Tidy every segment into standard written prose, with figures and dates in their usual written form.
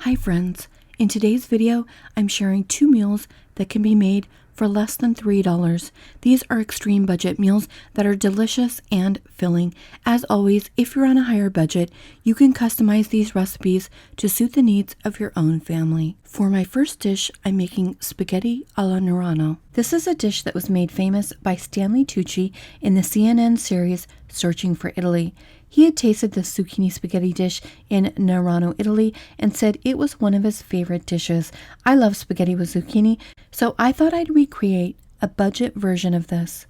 Hi friends, in today's video I'm sharing 2 meals that can be made for less than $3. These are extreme budget meals that are delicious and filling. As always, if you're on a higher budget, you can customize these recipes to suit the needs of your own family. For my first dish, I'm making spaghetti alla Nerano. This is a dish that was made famous by Stanley Tucci in the CNN series Searching for Italy. He had tasted the zucchini spaghetti dish in Nerano, Italy, and said it was one of his favorite dishes. I love spaghetti with zucchini, so I thought I'd recreate a budget version of this.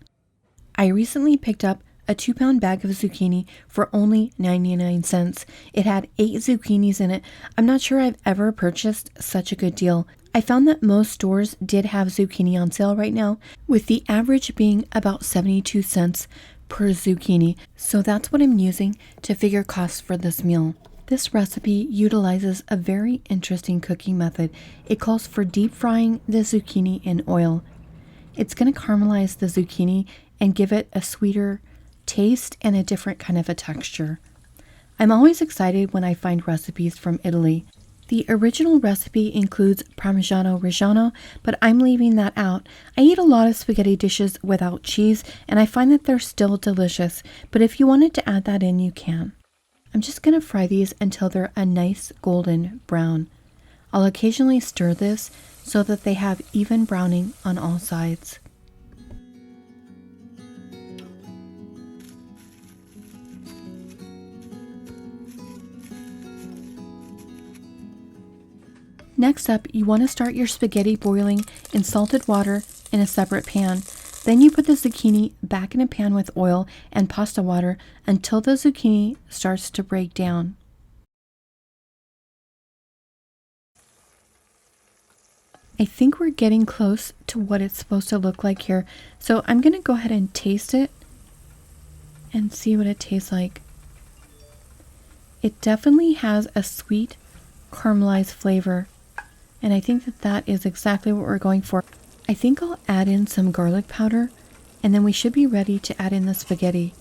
I recently picked up a 2-pound bag of zucchini for only 99 cents. It had 8 zucchinis in it. I'm not sure I've ever purchased such a good deal. I found that most stores did have zucchini on sale right now, with the average being about 72 cents per zucchini, so that's what I'm using to figure costs for this meal. This recipe utilizes a very interesting cooking method. It calls for deep frying the zucchini in oil. It's going to caramelize the zucchini and give it a sweeter taste and a different kind of a texture. I'm always excited when I find recipes from Italy. The original recipe includes Parmigiano Reggiano, but I'm leaving that out. I eat a lot of spaghetti dishes without cheese, and I find that they're still delicious, but if you wanted to add that in, you can. I'm just going to fry these until they're a nice golden brown. I'll occasionally stir this so that they have even browning on all sides. Next up, you want to start your spaghetti boiling in salted water in a separate pan. Then you put the zucchini back in a pan with oil and pasta water until the zucchini starts to break down. I think we're getting close to what it's supposed to look like here, so I'm going to go ahead and taste it and see what it tastes like. It definitely has a sweet, caramelized flavor. And I think that that is exactly what we're going for. I think I'll add in some garlic powder, and then we should be ready to add in the spaghetti.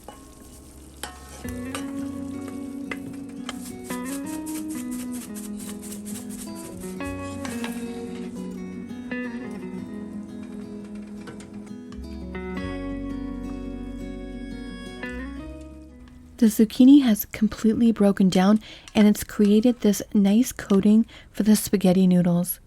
The zucchini has completely broken down and it's created this nice coating for the spaghetti noodles.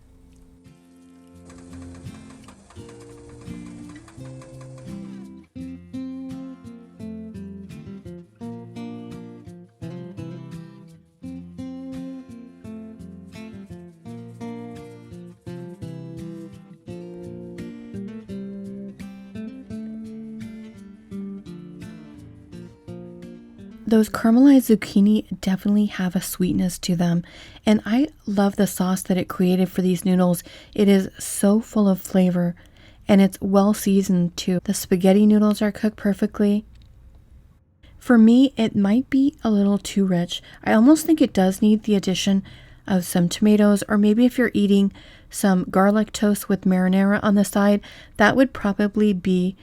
Those caramelized zucchini definitely have a sweetness to them, and I love the sauce that it created for these noodles. It is so full of flavor, and it's well seasoned too. The spaghetti noodles are cooked perfectly. For me, it might be a little too rich. I almost think it does need the addition of some tomatoes, or maybe if you're eating some garlic toast with marinara on the side, that would probably be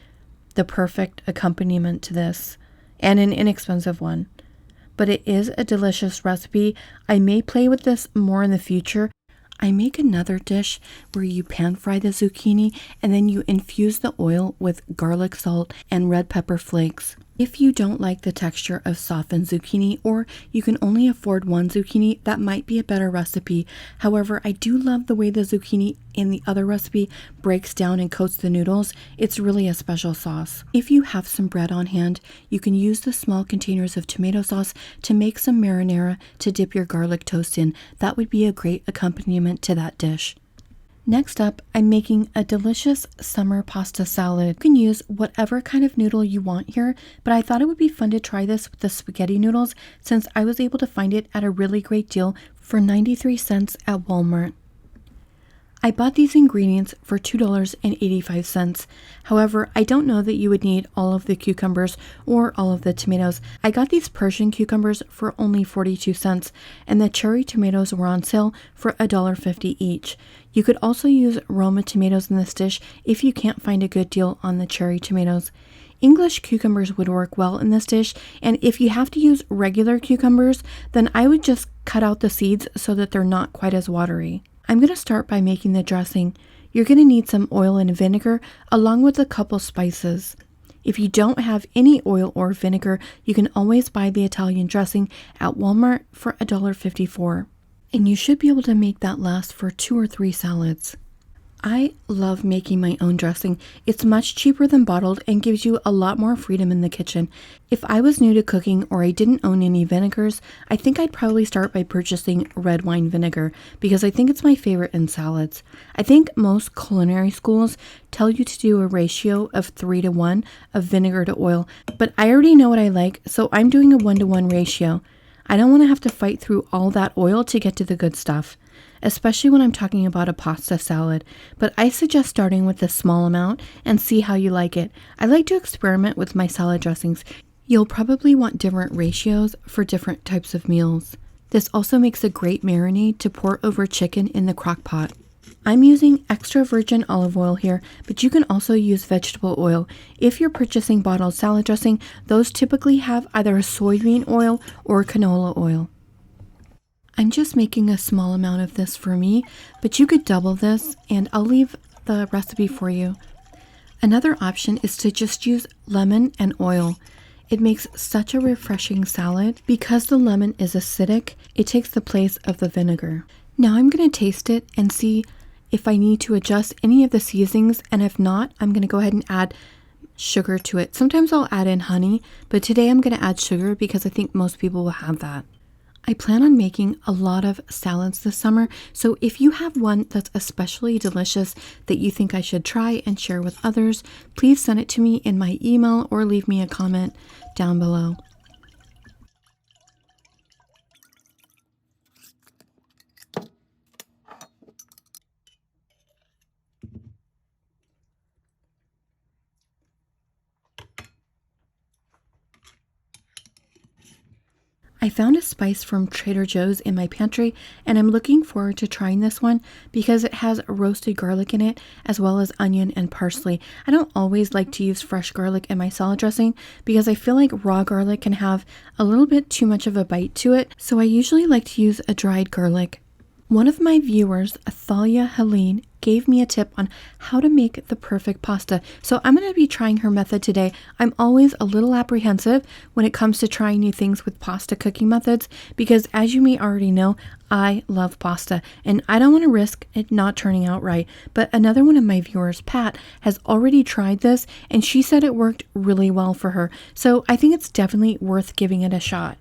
the perfect accompaniment to this. And an inexpensive one. But it is a delicious recipe. I may play with this more in the future. I make another dish where you pan fry the zucchini and then you infuse the oil with garlic salt and red pepper flakes. If you don't like the texture of softened zucchini, or you can only afford one zucchini, that might be a better recipe. However, I do love the way the zucchini in the other recipe breaks down and coats the noodles. It's really a special sauce. If you have some bread on hand, you can use the small containers of tomato sauce to make some marinara to dip your garlic toast in. That would be a great accompaniment to that dish. Next up, I'm making a delicious summer pasta salad. You can use whatever kind of noodle you want here, but I thought it would be fun to try this with the spaghetti noodles since I was able to find it at a really great deal for 93 cents at Walmart. I bought these ingredients for $2.85. However, I don't know that you would need all of the cucumbers or all of the tomatoes. I got these Persian cucumbers for only 42 cents, and the cherry tomatoes were on sale for $1.50 each. You could also use Roma tomatoes in this dish if you can't find a good deal on the cherry tomatoes. English cucumbers would work well in this dish, and if you have to use regular cucumbers, then I would just cut out the seeds so that they're not quite as watery. I'm going to start by making the dressing. You're going to need some oil and vinegar along with a couple spices. If you don't have any oil or vinegar, you can always buy the Italian dressing at Walmart for $1.54. And you should be able to make that last for 2 or 3 salads. I love making my own dressing. It's much cheaper than bottled and gives you a lot more freedom in the kitchen. If I was new to cooking or I didn't own any vinegars, I think I'd probably start by purchasing red wine vinegar because I think it's my favorite in salads. I think most culinary schools tell you to do a ratio of 3-to-1 of vinegar to oil, but I already know what I like, so I'm doing a 1-to-1 ratio. I don't want to have to fight through all that oil to get to the good stuff, especially when I'm talking about a pasta salad, but I suggest starting with a small amount and see how you like it. I like to experiment with my salad dressings. You'll probably want different ratios for different types of meals. This also makes a great marinade to pour over chicken in the crock pot. I'm using extra virgin olive oil here, but you can also use vegetable oil. If you're purchasing bottled salad dressing, those typically have either a soybean oil or canola oil. I'm just making a small amount of this for me, but you could double this and I'll leave the recipe for you. Another option is to just use lemon and oil. It makes such a refreshing salad. Because the lemon is acidic, it takes the place of the vinegar. Now I'm going to taste it and see if I need to adjust any of the seasonings, and if not, I'm going to go ahead and add sugar to it. Sometimes I'll add in honey, but today I'm going to add sugar because I think most people will have that. I plan on making a lot of salads this summer, so if you have one that's especially delicious that you think I should try and share with others, please send it to me in my email or leave me a comment down below. I found a spice from Trader Joe's in my pantry, and I'm looking forward to trying this one because it has roasted garlic in it as well as onion and parsley. I don't always like to use fresh garlic in my salad dressing because I feel like raw garlic can have a little bit too much of a bite to it, so I usually like to use a dried garlic. One of my viewers, Thalia Helene, gave me a tip on how to make the perfect pasta, so I'm going to be trying her method today. I'm always a little apprehensive when it comes to trying new things with pasta cooking methods because, as you may already know, I love pasta and I don't want to risk it not turning out right. But another one of my viewers, Pat, has already tried this and she said it worked really well for her, so I think it's definitely worth giving it a shot.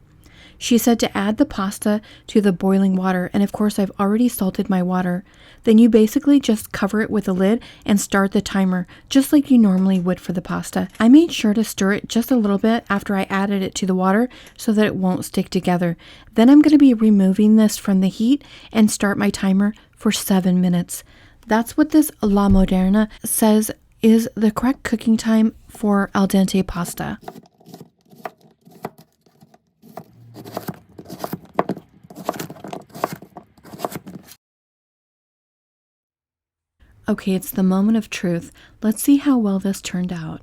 She said to add the pasta to the boiling water, and of course I've already salted my water. Then you basically just cover it with a lid and start the timer, just like you normally would for the pasta. I made sure to stir it just a little bit after I added it to the water so that it won't stick together. Then I'm going to be removing this from the heat and start my timer for 7 minutes. That's what this La Moderna says is the correct cooking time for al dente pasta. Okay, it's the moment of truth. Let's see how well this turned out.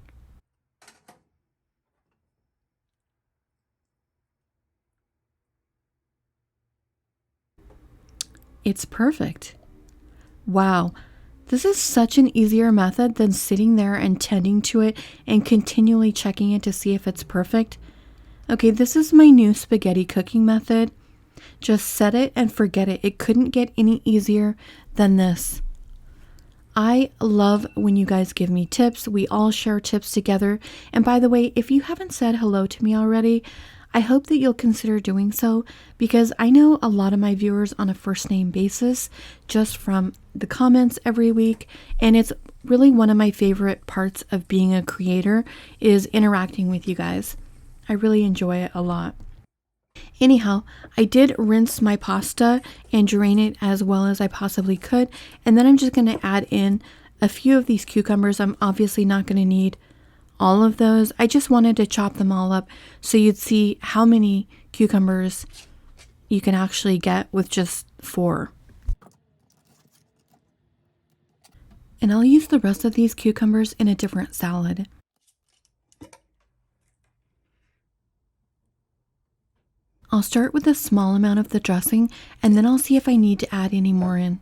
It's perfect. Wow, this is such an easier method than sitting there and tending to it and continually checking it to see if it's perfect. Okay, this is my new spaghetti cooking method. Just set it and forget it. It couldn't get any easier than this. I love when you guys give me tips. We all share tips together. And by the way, if you haven't said hello to me already, I hope that you'll consider doing so because I know a lot of my viewers on a first name basis just from the comments every week. And it's really one of my favorite parts of being a creator is interacting with you guys. I really enjoy it a lot. Anyhow, I did rinse my pasta and drain it as well as I possibly could. And then I'm just going to add in a few of these cucumbers. I'm obviously not going to need all of those. I just wanted to chop them all up so you'd see how many cucumbers you can actually get with just 4. And I'll use the rest of these cucumbers in a different salad. I'll start with a small amount of the dressing, and then I'll see if I need to add any more in.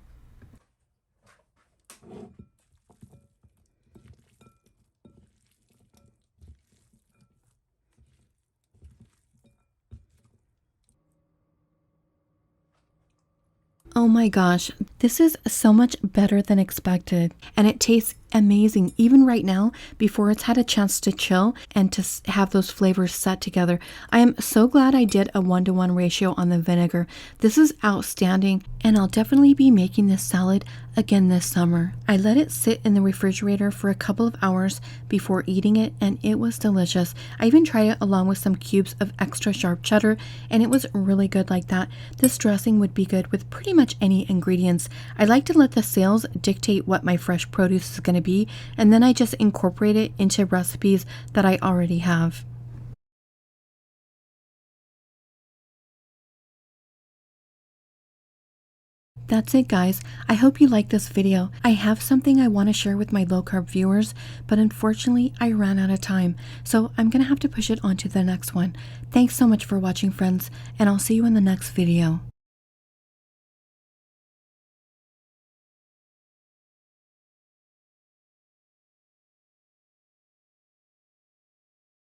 Oh my gosh, this is so much better than expected, and it tastes amazing even right now before it's had a chance to chill and to have those flavors set together. I am so glad I did a 1-to-1 ratio on the vinegar. This is outstanding, and I'll definitely be making this salad again this summer. I let it sit in the refrigerator for a couple of hours before eating it, and it was delicious. I even tried it along with some cubes of extra sharp cheddar, and it was really good like that. This dressing would be good with pretty much any ingredients. I like to let the sales dictate what my fresh produce is going to be, and then I just incorporate it into recipes that I already have. That's it, guys. I hope you liked this video. I have something I want to share with my low carb viewers, but unfortunately I ran out of time, so I'm gonna have to push it on to the next one. Thanks so much for watching, friends, and I'll see you in the next video.